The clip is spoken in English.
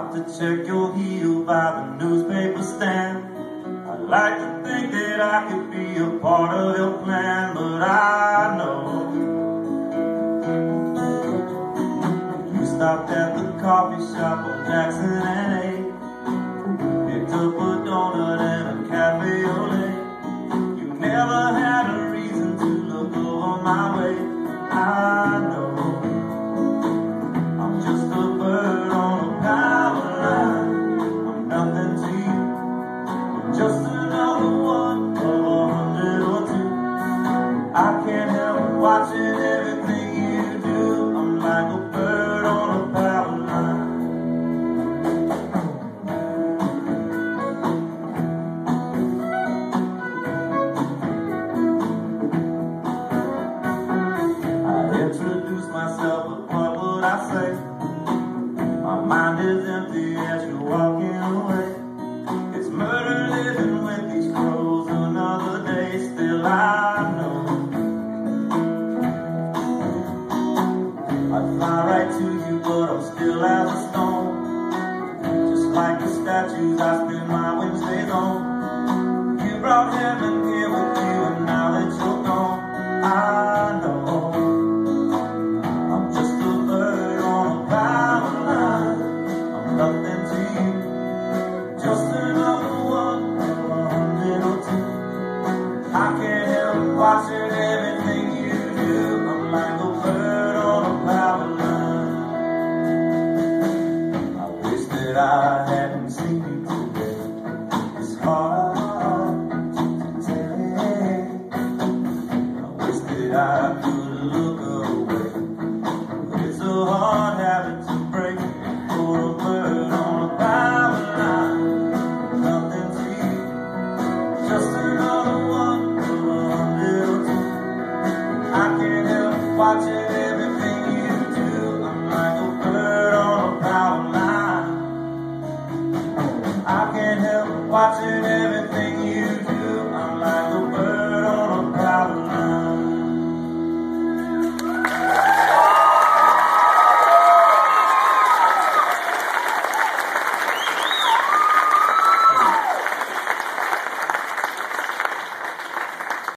Stop to check your heel by the newspaper stand. I like to think that I could be a part of your plan, but I know you stopped at the coffee shop on Jackson and 8, picked up a donut and a cafe au lait. You never had a reason to look over my way. I know I'm just a bird on a power line. I'm nothing to you, I'm just another one of 100 or 2. I can't help watching everything you do. I'm like a bird on a power line. I introduce myself, but what would I say? My mind is empty as you're walking away. It's murder living with these crows another day. Still I know I'd fly right to you, but I'm still as a stone. Just like the statues I spend my Wednesdays on. You brought heaven here with you, and now that you're gone, I know I'm just a bird on a power line. I'm nothing to you, just another one of 100 or 2. I can't help watching everything you do. I'm like a bird on a power line. I wish that I hadn't seen you today. It's hard to take. I wish that I could look away, but it's a hard habit to break. For a bird on a power line, nothing to you, just another one of 100 or 2. I can't help watching it.